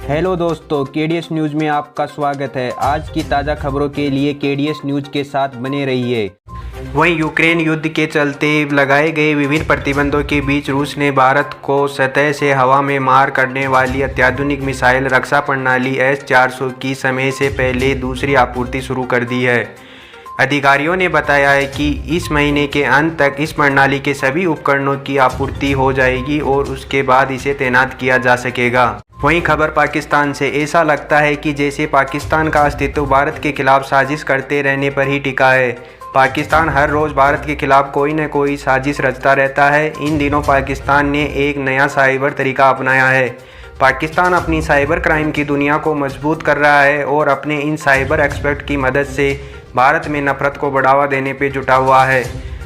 Hello दोस्तों, KDS news में आपका स्वागत है। आज की ताज़ा खबरों के लिए केडीएस न्यूज़ के साथ बने रहिए। वहीं यूक्रेन युद्ध के चलते लगाए गए विभिन्न प्रतिबंधों के बीच रूस ने भारत को सतह से हवा में मार करने वाली अत्याधुनिक मिसाइल रक्षा प्रणाली S-400 की समय से पहले दूसरी आपूर्ति शुरू कर दी है। अधिकारियों ने बताया है कि इस महीने के अंत तक इस प्रणाली के सभी उपकरणों की आपूर्ति हो जाएगी और उसके बाद इसे तैनात किया जा सकेगा। वहीं खबर पाकिस्तान से, ऐसा लगता है कि जैसे पाकिस्तान का अस्तित्व भारत के खिलाफ साजिश करते रहने पर ही टिका है। पाकिस्तान हर रोज़ भारत के खिलाफ कोई न कोई साजिश रचता रहता है। इन दिनों पाकिस्तान ने एक नया साइबर तरीका अपनाया है। पाकिस्तान अपनी साइबर क्राइम की दुनिया को मजबूत कर रहा है और अपने इन साइबर एक्सपर्ट की मदद से भारत में नफरत को बढ़ावा देने पर जुटा हुआ है।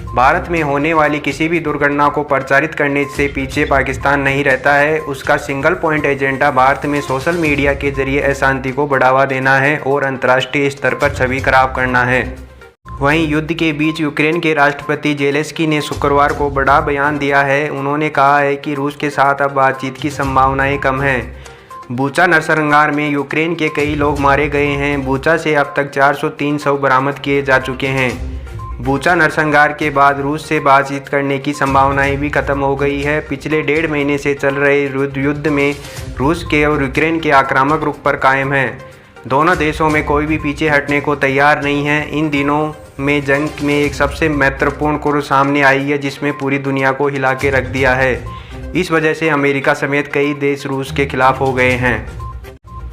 भारत में होने वाली किसी भी दुर्घटना को प्रचारित करने से पीछे पाकिस्तान नहीं रहता है। उसका सिंगल पॉइंट एजेंडा भारत में सोशल मीडिया के जरिए अशांति को बढ़ावा देना है और अंतर्राष्ट्रीय स्तर पर छवि खराब करना है। वहीं युद्ध के बीच यूक्रेन के राष्ट्रपति जेलेंस्की ने शुक्रवार को बड़ा बयान दिया है। उन्होंने कहा है कि रूस के साथ अब बातचीत की संभावनाएं कम हैं। बूचा नरसंहार में यूक्रेन के कई लोग मारे गए हैं। बूचा से अब तक 403 शव बरामद किए जा चुके हैं। बूचा नरसंहार के बाद रूस से बातचीत करने की संभावनाएं भी खत्म हो गई है। पिछले 1.5 महीने से चल रहे युद्ध में रूस के और यूक्रेन के आक्रामक रुख पर कायम है। दोनों देशों में कोई भी पीछे हटने को तैयार नहीं है। इन दिनों में जंग में एक सबसे महत्वपूर्ण कुर्र सामने आई है जिसमें पूरी दुनिया को हिला के रख दिया है। इस वजह से अमेरिका समेत कई देश रूस के खिलाफ हो गए हैं।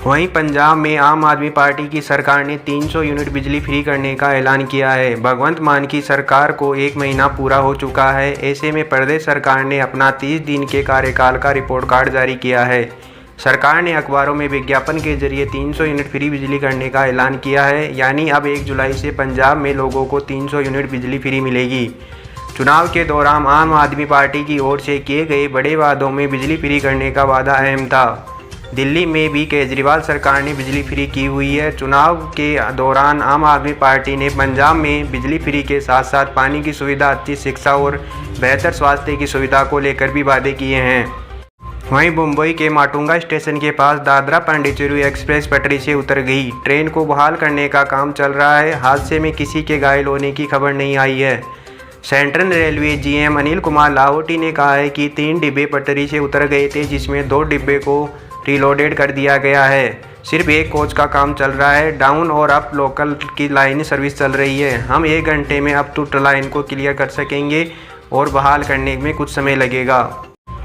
वहीं पंजाब में आम आदमी पार्टी की सरकार ने 300 यूनिट बिजली फ्री करने का ऐलान किया है। भगवंत मान की सरकार को 1 महीना पूरा हो चुका है। ऐसे में प्रदेश सरकार ने अपना 30 दिन के कार्यकाल का रिपोर्ट कार्ड जारी किया है। सरकार ने अखबारों में विज्ञापन के जरिए 300 यूनिट फ्री बिजली करने का ऐलान किया है। यानी अब 1 जुलाई से पंजाब में लोगों को 300 यूनिट बिजली फ्री मिलेगी। चुनाव के दौरान आम आदमी पार्टी की ओर से किए गए बड़े वादों में बिजली फ्री करने का वादा अहम था। दिल्ली में भी केजरीवाल सरकार ने बिजली फ्री की हुई है। चुनाव के दौरान आम आदमी पार्टी ने पंजाब में बिजली फ्री के साथ साथ पानी की सुविधा, अच्छी शिक्षा और बेहतर स्वास्थ्य की सुविधा को लेकर भी वादे किए हैं। वहीं मुंबई के माटुंगा स्टेशन के पास दादरा पांडिचेरी एक्सप्रेस पटरी से उतर गई। ट्रेन को बहाल करने का काम चल रहा है। हादसे में किसी के घायल होने की खबर नहीं आई है। Central railway GM Anil Kumar Lahoti ने कहा है कि 3 डिब्बे पटरी से उतर गए थे, जिसमें 2 डिब्बे को रीलोडेड कर दिया गया है। सिर्फ 1 कोच का काम चल रहा है। डाउन और अप लोकल की लाइन सर्विस चल रही है। हम 1 घंटे में अप टू लाइन को क्लियर कर सकेंगे और बहाल करने में कुछ समय लगेगा।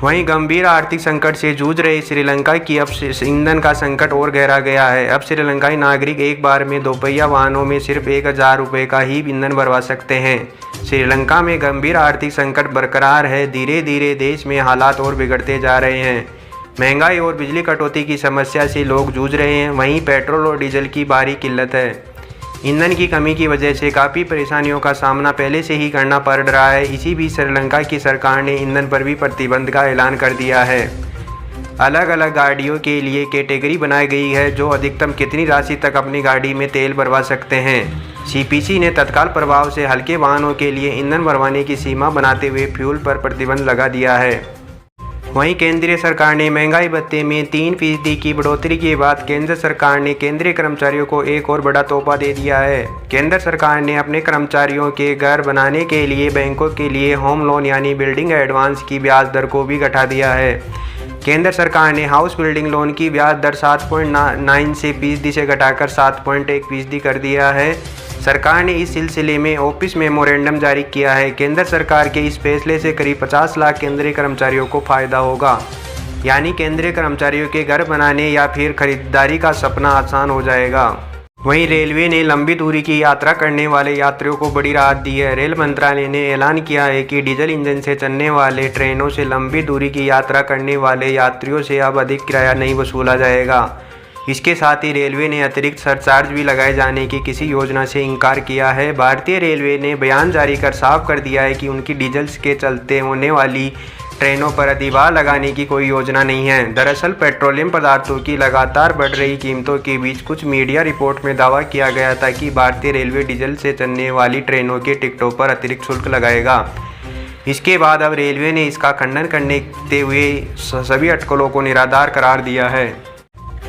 वहीं गंभीर आर्थिक संकट से जूझ रहे श्रीलंका की अब ईंधन का संकट और गहरा गया है। अब श्रीलंकाई नागरिक एक बार में दोपहिया वाहनों में सिर्फ 1000 रुपये का ही ईंधन भरवा सकते हैं। श्रीलंका में गंभीर आर्थिक संकट बरकरार है। धीरे धीरे देश में हालात और बिगड़ते जा रहे हैं। महंगाई और बिजली कटौती की समस्या से लोग जूझ रहे हैं। वहीं पेट्रोल और डीजल की भारी किल्लत है। ईंधन की कमी की वजह से काफ़ी परेशानियों का सामना पहले से ही करना पड़ रहा है। इसी बीच श्रीलंका की सरकार ने ईंधन पर भी प्रतिबंध का ऐलान कर दिया है। अलग अलग गाड़ियों के लिए कैटेगरी बनाई गई है, जो अधिकतम कितनी राशि तक अपनी गाड़ी में तेल भरवा सकते हैं। सीपीसी ने तत्काल प्रभाव से हल्के वाहनों के लिए ईंधन भरवाने की सीमा बनाते हुए फ्यूल पर प्रतिबंध लगा दिया है। वहीं केंद्रीय सरकार ने महंगाई भत्ते में 3% की बढ़ोतरी के बाद केंद्र सरकार ने केंद्रीय कर्मचारियों को एक और बड़ा तोहफा दे दिया है। केंद्र सरकार ने अपने कर्मचारियों के घर बनाने के लिए बैंकों के लिए होम लोन यानी बिल्डिंग एडवांस की ब्याज दर को भी घटा दिया है। केंद्र सरकार ने हाउस बिल्डिंग लोन की ब्याज दर 7.9 से फीसदी से घटाकर 7.1% कर दिया है। सरकार ने इस सिलसिले में ऑफिस मेमोरेंडम जारी किया है। केंद्र सरकार के इस फैसले से करीब 50 लाख केंद्रीय कर्मचारियों को फायदा होगा। यानी केंद्रीय कर्मचारियों के घर बनाने या फिर खरीदारी का सपना आसान हो जाएगा। वहीं रेलवे ने लंबी दूरी की यात्रा करने वाले यात्रियों को बड़ी राहत दी है। रेल मंत्रालय ने ऐलान किया है कि डीजल इंजन से चलने वाले ट्रेनों से लंबी दूरी की यात्रा करने वाले यात्रियों से अब अधिक किराया नहीं वसूला जाएगा। इसके साथ ही रेलवे ने अतिरिक्त सरचार्ज भी लगाए जाने की किसी योजना से इनकार किया है। भारतीय रेलवे ने बयान जारी कर साफ कर दिया है कि उनकी डीजल के चलते होने वाली ट्रेनों पर अधिभार लगाने की कोई योजना नहीं है। दरअसल पेट्रोलियम पदार्थों की लगातार बढ़ रही कीमतों के बीच कुछ मीडिया रिपोर्ट में दावा किया गया था कि भारतीय रेलवे डीजल से चलने वाली ट्रेनों के टिकटों पर अतिरिक्त शुल्क लगाएगा। इसके बाद अब रेलवे ने इसका खंडन करते हुए सभी अटकलों को निराधार करार दिया है।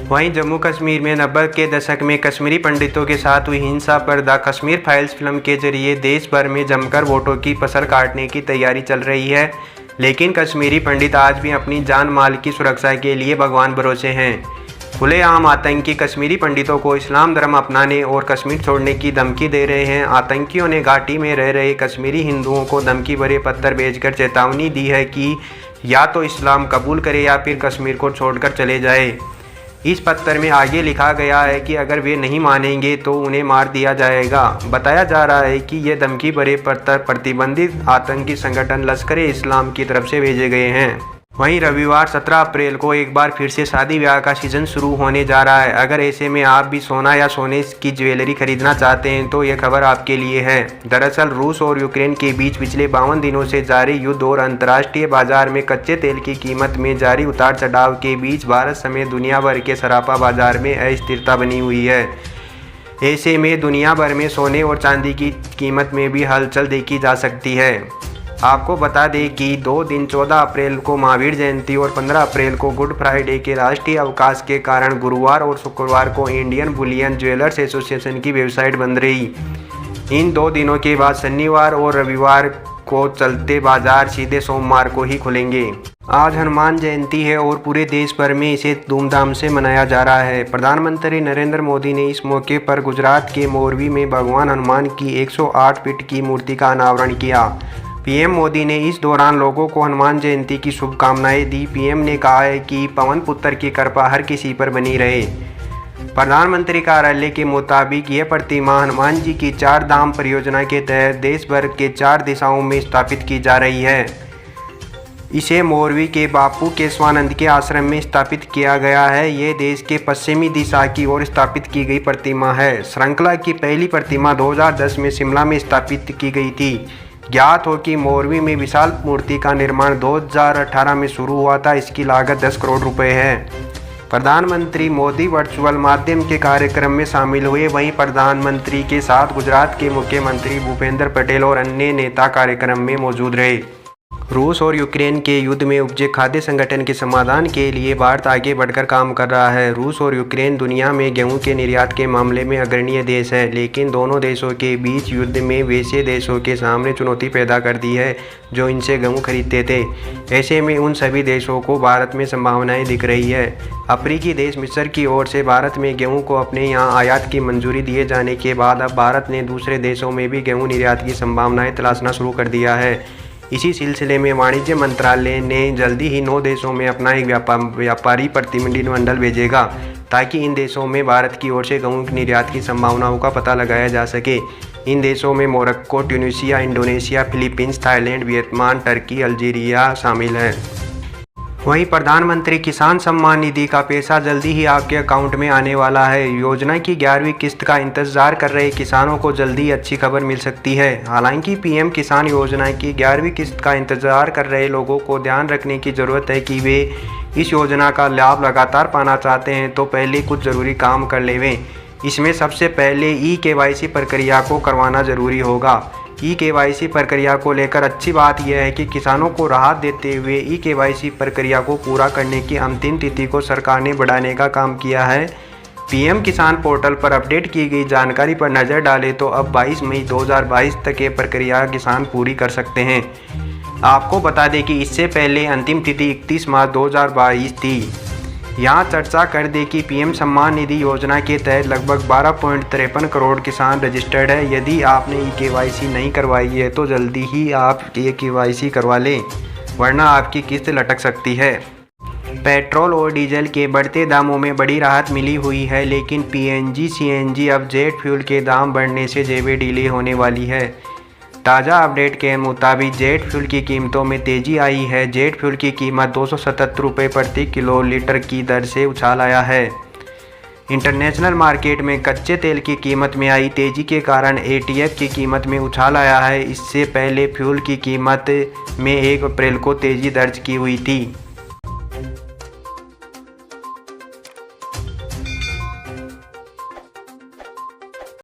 वहीं जम्मू कश्मीर में 90 के दशक में कश्मीरी पंडितों के साथ हुई हिंसा पर द कश्मीर फाइल्स फिल्म के जरिए देश भर में जमकर वोटों की फसल काटने की तैयारी चल रही है, लेकिन कश्मीरी पंडित आज भी अपनी जान माल की सुरक्षा के लिए भगवान भरोसे हैं। खुलेआम आतंकी कश्मीरी पंडितों को इस्लाम धर्म अपनाने और कश्मीर छोड़ने की धमकी दे रहे हैं। आतंकियों ने घाटी में रह रहे कश्मीरी हिंदुओं को धमकी भरे पत्थर भेजकर चेतावनी दी है कि या तो इस्लाम कबूल करे या फिर कश्मीर को छोड़कर चले जाए। इस पत्र में आगे लिखा गया है कि अगर वे नहीं मानेंगे तो उन्हें मार दिया जाएगा। बताया जा रहा है कि ये धमकी भरे पत्र प्रतिबंधित आतंकी संगठन लश्कर-ए-इस्लाम की तरफ से भेजे गए हैं। वहीं रविवार 17 अप्रैल को एक बार फिर से शादी ब्याह का सीजन शुरू होने जा रहा है। अगर ऐसे में आप भी सोना या सोने की ज्वेलरी खरीदना चाहते हैं तो यह खबर आपके लिए है। दरअसल रूस और यूक्रेन के बीच पिछले 52 दिनों से जारी युद्ध और अंतर्राष्ट्रीय बाजार में कच्चे तेल की कीमत में जारी उतार चढ़ाव के बीच भारत समेत दुनिया भर के सराफा बाजार में अस्थिरता बनी हुई है। ऐसे में दुनिया भर में सोने और चांदी की कीमत में भी हलचल देखी जा सकती है। आपको बता दें कि 2 दिन 14 अप्रैल को महावीर जयंती और 15 अप्रैल को गुड फ्राइडे के राष्ट्रीय अवकाश के कारण गुरुवार और शुक्रवार को इंडियन बुलियन ज्वेलर्स एसोसिएशन की वेबसाइट बंद रही। इन 2 दिनों के बाद शनिवार और रविवार को चलते बाजार सीधे सोमवार को ही खुलेंगे। आज हनुमान जयंती है और पूरे देश भर में इसे धूमधाम से मनाया जा रहा है। प्रधानमंत्री नरेंद्र मोदी ने इस मौके पर गुजरात के मोरबी में भगवान हनुमान की 108 फीट की मूर्ति का अनावरण किया। पीएम मोदी ने इस दौरान लोगों को हनुमान जयंती की शुभकामनाएं दी। पीएम ने कहा है कि पवन पुत्र की कृपा हर किसी पर बनी रहे। प्रधानमंत्री कार्यालय के मुताबिक यह प्रतिमा हनुमान जी की 4 धाम परियोजना के तहत देश भर के 4 दिशाओं में स्थापित की जा रही है। इसे मोरवी के बापू केशवानंद के आश्रम में स्थापित किया गया है। ये देश के पश्चिमी दिशा की ओर स्थापित की गई प्रतिमा है। श्रृंखला की पहली प्रतिमा 2010 में शिमला में स्थापित की गई थी। ज्ञात हो कि मोरवी में विशाल मूर्ति का निर्माण 2018 में शुरू हुआ था। इसकी लागत 10 करोड़ रुपए है। प्रधानमंत्री मोदी वर्चुअल माध्यम के कार्यक्रम में शामिल हुए। वहीं प्रधानमंत्री के साथ गुजरात के मुख्यमंत्री भूपेंद्र पटेल और अन्य नेता कार्यक्रम में मौजूद रहे। रूस और यूक्रेन के युद्ध में उपजे खाद्य संकट के समाधान के लिए भारत आगे बढ़कर काम कर रहा है। रूस और यूक्रेन दुनिया में गेहूं के निर्यात के मामले में अग्रणीय देश है, लेकिन दोनों देशों के बीच युद्ध में वैसे देशों के सामने चुनौती पैदा कर दी है जो इनसे गेहूं खरीदते थे। ऐसे में उन सभी देशों को भारत में संभावनाएं दिख रही है। अफ्रीकी देश मिस्र की ओर से भारत में गेहूँ को अपने यहाँ आयात की मंजूरी दिए जाने के बाद अब भारत ने दूसरे देशों में भी गेहूँ निर्यात की संभावनाएं तलाशना शुरू कर दिया है। इसी सिलसिले में वाणिज्य मंत्रालय ने जल्दी ही 9 देशों में अपना एक व्यापारी प्रतिनिधिमंडल भेजेगा, ताकि इन देशों में भारत की ओर से गेहूं निर्यात की संभावनाओं का पता लगाया जा सके। इन देशों में Morocco, Tunisia, Indonesia, Philippines, Thailand, Vietnam, Turkey, Algeria शामिल हैं। वहीं प्रधानमंत्री किसान सम्मान निधि का पैसा जल्दी ही आपके अकाउंट में आने वाला है। योजना की 11वीं किस्त का इंतजार कर रहे किसानों को जल्दी अच्छी खबर मिल सकती है। हालांकि पीएम किसान योजना की 11वीं किस्त का इंतजार कर रहे लोगों को ध्यान रखने की ज़रूरत है कि वे इस योजना का लाभ लगातार पाना चाहते हैं तो पहले कुछ ज़रूरी काम कर लेवें। इसमें सबसे पहले ई-KYC प्रक्रिया को करवाना ज़रूरी होगा। ई-KYC प्रक्रिया को लेकर अच्छी बात यह है कि किसानों को राहत देते हुए ई-KYC प्रक्रिया को पूरा करने की अंतिम तिथि को सरकार ने बढ़ाने का काम किया है। पीएम किसान पोर्टल पर अपडेट की गई जानकारी पर नज़र डालें तो अब 22 मई 2022 तक ये प्रक्रिया किसान पूरी कर सकते हैं। आपको बता दें कि इससे पहले अंतिम तिथि 31 मार्च 2022 थी। यहाँ चर्चा कर दें कि पीएम सम्मान निधि योजना के तहत लगभग 12.53 करोड़ किसान रजिस्टर्ड है। यदि आपने ई-KYC नहीं करवाई है तो जल्दी ही आप ई-KYC करवा लें, वरना आपकी किस्त लटक सकती है। पेट्रोल और डीजल के बढ़ते दामों में बड़ी राहत मिली हुई है, लेकिन PNG CNG अब जेट फ्यूल के दाम बढ़ने से जेबें ढीली होने वाली है। ताज़ा अपडेट के मुताबिक जेट फ्यूल की कीमतों में तेज़ी आई है। जेट फ्यूल की कीमत 277 रुपये प्रति किलो लीटर की दर से उछाल आया है। इंटरनेशनल मार्केट में कच्चे तेल की कीमत में आई तेज़ी के कारण ATF की कीमत में उछाल आया है। इससे पहले फ्यूल की कीमत में 1 अप्रैल को तेज़ी दर्ज की हुई थी।